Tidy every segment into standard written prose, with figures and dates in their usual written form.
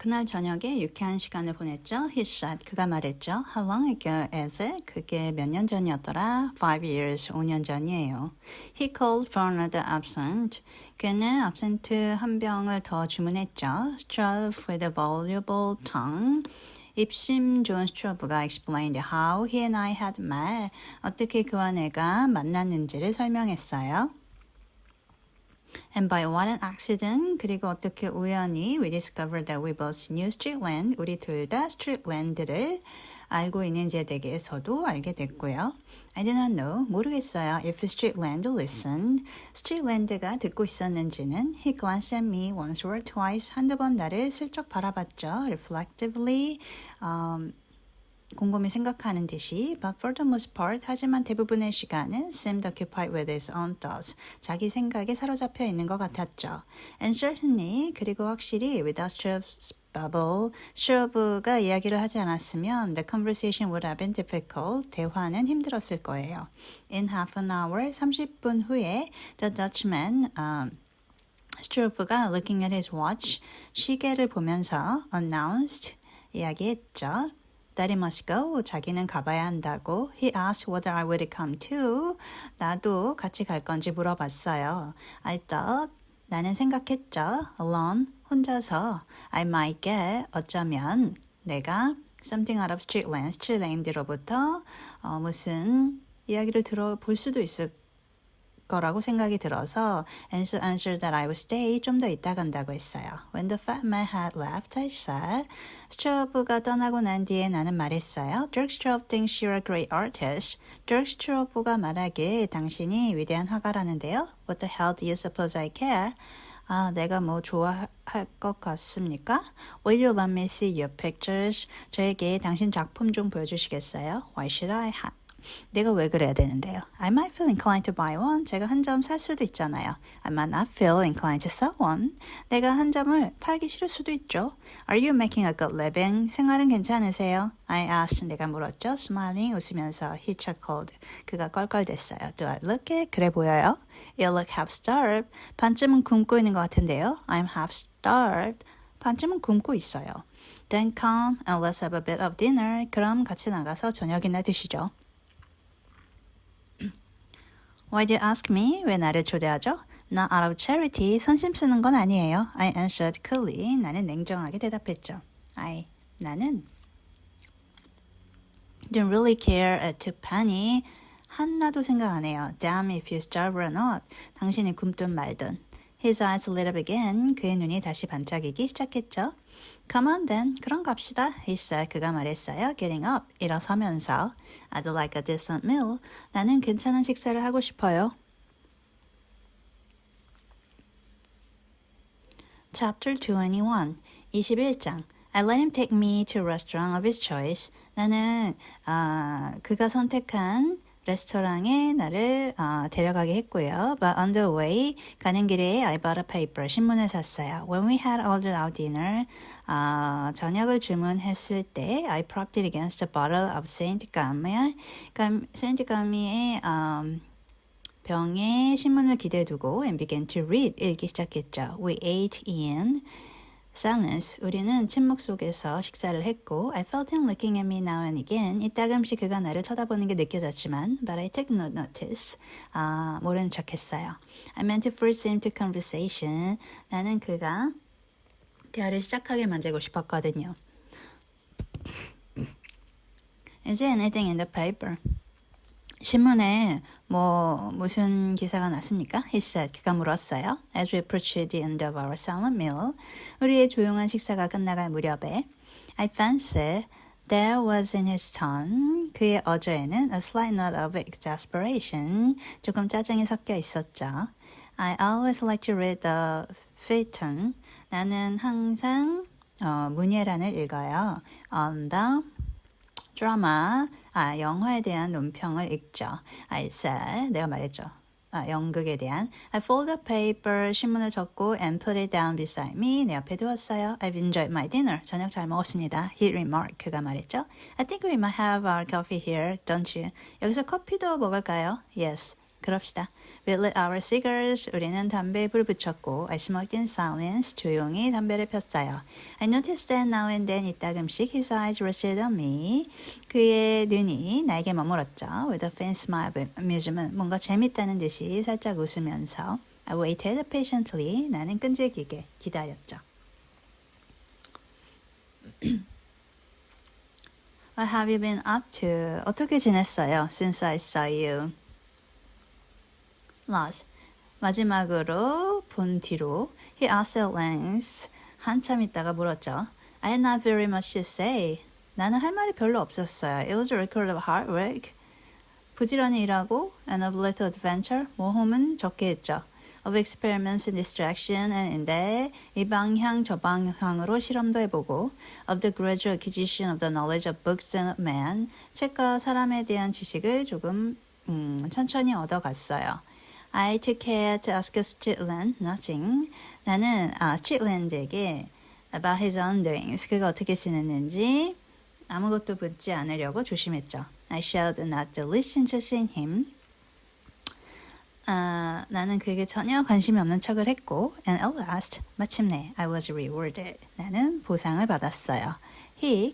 그날 저녁에 유쾌한 시간을 보냈죠. He said, 그가 말했죠. How long ago is it? 그게 몇 년 전이었더라? 5 years, 5년 전이에요. He called for another absinthe. 그는 absinthe 한 병을 더 주문했죠. Struve with a voluble tongue. 입심 좋은 스트로브가 explained how he and I had met. 어떻게 그와 내가 만났는지를 설명했어요. And by what an accident, 그리고 어떻게 우연히 we discovered that we both knew Streetland, 우리 둘 다 스트리트랜드를 알고 있는지에 대해서도 알게 됐고요. I do not know, 모르겠어요. If Streetland listened, 스트리트랜드가 듣고 있었는지는 he glanced at me once or twice, 한두 번 나를 슬쩍 바라봤죠. Reflectively, 곰곰이 생각하는 듯이 but for the most part 하지만 대부분의 시간은 seemed occupied with his own thoughts 자기 생각에 사로잡혀 있는 것 같았죠. And certainly 그리고 확실히 without Struve's bubble Struve가 이야기를 하지 않았으면 the conversation would have been difficult 대화는 힘들었을 거예요. In half an hour 30분 후에 the Dutchman Struve가 looking at his watch 시계를 보면서 announced 이야기했죠. that he must go. 자기는 가봐야 한다고. He asked whether I would come too. 나도 같이 갈 건지 물어봤어요. I thought, 나는 생각했죠. Alone, 혼자서. I might get, 어쩌면 내가 something out of Streetland, 스트리트랜드로부터 무슨 이야기를 들어볼 수도 있을 거라고 생각이 들어서 and so answered that I would stay 좀 더 있다 간다고 했어요. When the fat man had left, I said 스트로브가 떠나고 난 뒤에 나는 말했어요. Dirk Strobe thinks you're a great artist. Dirk Strobe가 말하길 당신이 위대한 화가라는데요. What the hell do you suppose I care? 내가 뭐 좋아할 것 같습니까? Will you let me see your pictures? 저에게 당신 작품 좀 보여주시겠어요? Why should I? 내가 왜 그래야 되는데요? I might feel inclined to buy one. 제가 한 점 살 수도 있잖아요. I might not feel inclined to sell one. 내가 한 점을 팔기 싫을 수도 있죠. Are you making a good living? 생활은 괜찮으세요? I asked. 내가 물었죠. Smiling, 웃으면서 he chuckled. 그가 껄껄댔어요. Do I look it? 그래 보여요? You look half starved. 반쯤은 굶고 있는 것 같은데요. I'm half starved. 반쯤은 굶고 있어요. Then come and let's have a bit of dinner. 그럼 같이 나가서 저녁이나 드시죠. Why do you ask me? 왜 나를 초대하죠? Not out of charity. 선심 쓰는 건 아니에요. I answered coolly. 나는 냉정하게 대답했죠. 나는 don't really care a two-penny. 하나도 생각 안 해요. Damn if you starve or not. 당신이 굶든 말든. His eyes lit up again. 그의 눈이 다시 반짝이기 시작했죠. Come on then. 그럼 갑시다. He said. 그가 말했어요. Getting up. 일어서면서. I'd like a decent meal. 나는 괜찮은 식사를 하고 싶어요. Chapter 21. 21장. I let him take me to a restaurant of his choice. 나는 그가 선택한 레스토랑에 나를 데려가게 했고요. But on the way, 가는 길에 I bought a paper, 신문을 샀어요. When we had ordered our dinner, 저녁을 주문했을 때 I propped it against a bottle of Saint Gamay. Saint Gamay의 병에 신문을 기대에 두고 and began to read, 읽기 시작했죠. We ate in silence. 우리는 침묵 속에서 식사를 했고 I felt him looking at me now and again. 이따금씩 그가 나를 쳐다보는 게 느껴졌지만 but I took no notice. 모른 척했어요. I meant to force him to conversation. 나는 그가 대화를 시작하게 만들고 싶었거든요. Is there anything in the paper? 신문에 무슨 기사가 났습니까? He said. 그가 물었어요. As we approached the end of our silent meal, 우리의 조용한 식사가 끝나갈 무렵에 I fancy there was in his tone, 그의 어조에는 a slight note of exasperation, 조금 짜증이 섞여 있었죠. I always like to read the feuilleton. 나는 항상 문예란을 읽어요. On the 드라마, 영화에 대한 논평을 읽죠. I said, 내가 말했죠. 연극에 대한. I folded the paper, 신문을 접고 and put it down beside me. 내 옆에 두었어요. I've enjoyed my dinner. 저녁 잘 먹었습니다. He remarked. 그가 말했죠. I think we might have our coffee here, don't you? 여기서 커피도 먹을까요? Yes. 그럽시다. We lit our cigars. 우리는 담배에 불 붙였고 I smoked in silence. 조용히 담배를 폈어요. I noticed that now and then 이따금씩 his eyes rested on me. 그의 눈이 나에게 머물었죠. With a faint smile of amusement. 뭔가 재밌다는 듯이 살짝 웃으면서 I waited patiently. 나는 끈질기게 기다렸죠. What have you been up to? 어떻게 지냈어요? Since I saw you. Last. 마지막으로 본 뒤로 he asked at length. 한참 있다가 물었죠. I had not very much to say. 나는 할 말이 별로 없었어요. It was a record of hard work. 부지런히 일하고 and of little adventure. 모험은 적게 했죠. Of experiments and distraction and in that 이 방향 저 방향으로 실험도 해보고 of the gradual acquisition of the knowledge of books and of man. 책과 사람에 대한 지식을 조금 천천히 얻어갔어요. I took care to ask Streetland nothing. 나는 스트리트랜드에게 about his own doings. 그가 어떻게 지냈는지 아무것도 묻지 않으려고 조심했죠. I showed not the least interest in him. 나는 그에게 전혀 관심이 없는 척을 했고 and at last 마침내 I was rewarded. 나는 보상을 받았어요.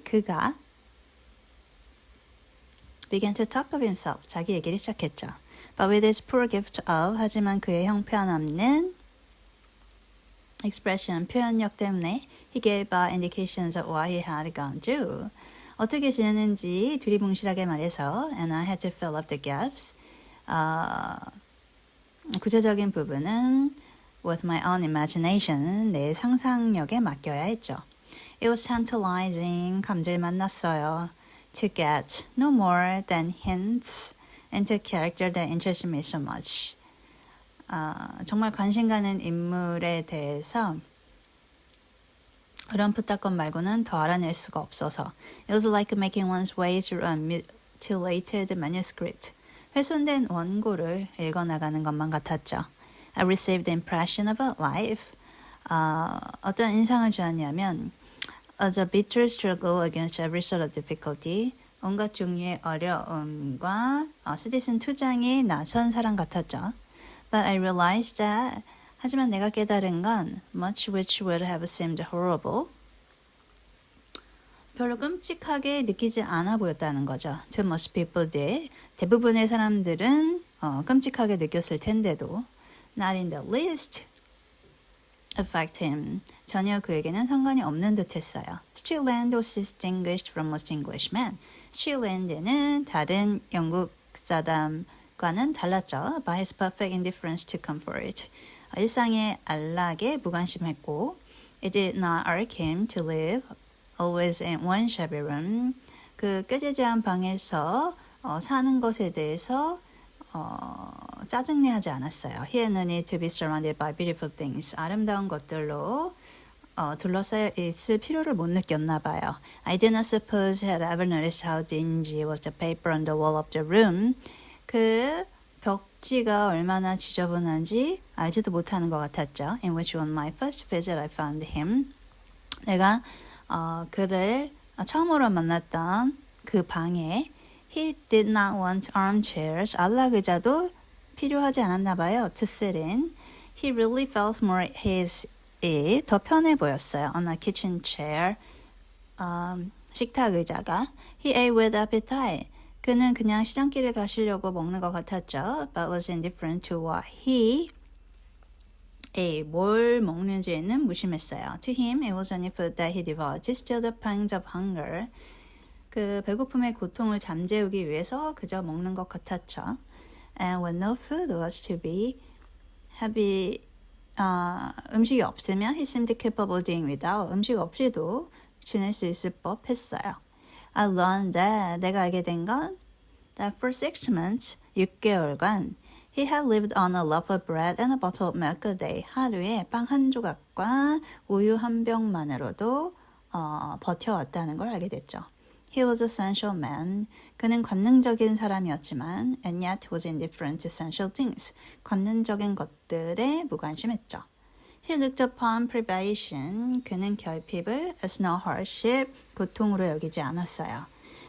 그가 began to talk of himself. 자기 얘기를 시작했죠. But with his poor gift of 하지만 그의 형편없는 expression 표현력 때문에 he gave indications of what he had gone through. 어떻게 지내는지 두리뭉실하게 말해서 and I had to fill up the gaps. 구체적인 부분은 with my own imagination, 내 상상력에 맡겨야 했죠. It was tantalizing, 감질 만났어요. To get no more than hints into a character that interested me so much. 정말 관심 가는 인물에 대해서 어렴풋다건 말고는 더 알아낼 수가 없어서 It was like making one's way through a mutilated manuscript. 훼손된 원고를 읽어나가는 것만 같았죠. I received the impression of a life. 어떤 인상을 주었냐면 as a bitter struggle against every sort of difficulty. 온갖 종류의 어려움과 쓰디쓴 투쟁에 나선 사람 같았죠. But I realized that 하지만 내가 깨달은 건 much which would have seemed horrible. 별로 끔찍하게 느끼지 않아 보였다는 거죠. To most people did. 대부분의 사람들은 끔찍하게 느꼈을 텐데도 not in the least affect him. 전혀 그에게는 상관이 없는 듯 했어요. Streetland was distinguished from most Englishmen. Streetland는 다른 영국 사람과는 달랐죠. By his perfect indifference to comfort. 일상의 안락에 무관심했고 It did not irk him to live always in one shabby room. 그 꾀지지한 방에서 사는 것에 대해서 짜증내하지 않았어요. He had no need to be surrounded by beautiful things. 아름다운 것들로 둘러싸여 있을 필요를 못 느꼈나 봐요. I did not suppose he had ever noticed how dingy was the paper on the wall of the room. 그 벽지가 얼마나 지저분한지 알지도 못하는 것 같았죠. In which on my first visit I found him. 내가 그를 처음으로 만났던 그 방에 He did not want armchairs. 안락의자도 필요하지 않았나 봐요. To sit in. He really felt more at his ease. 더 편해 보였어요. On a kitchen chair. 식탁 의자가. He ate with appetite. 그는 그냥 시장길을 가시려고 먹는 것 같았죠. But was indifferent to what he 뭘 먹는지에는 무심했어요. To him, it was only food that he devoured to still the pangs of hunger. 그 배고픔의 고통을 잠재우기 위해서 그저 먹는 것 같았죠. And when no food was to be 음식이 없으면 he seemed capable of doing without. 음식 없이도 지낼 수 있을 법했어요. I learned that 내가 알게 된 건 that for 6 months, 6개월간 He had lived on a loaf of bread and a bottle of milk a day. 하루에 빵 한 조각과 우유 한 병만으로도 버텨왔다는 걸 알게 됐죠. He was a sensual man. 그는 관능적인 사람이었지만 and yet was indifferent to sensual things. 관능적인 것들에 무관심했죠. He looked upon privation. 그는 결핍을 as no hardship, 고통으로 여기지 않았어요.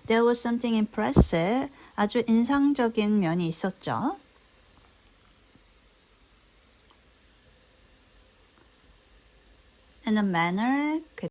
There was something impressive. 아주 인상적인 면이 있었죠. in a manner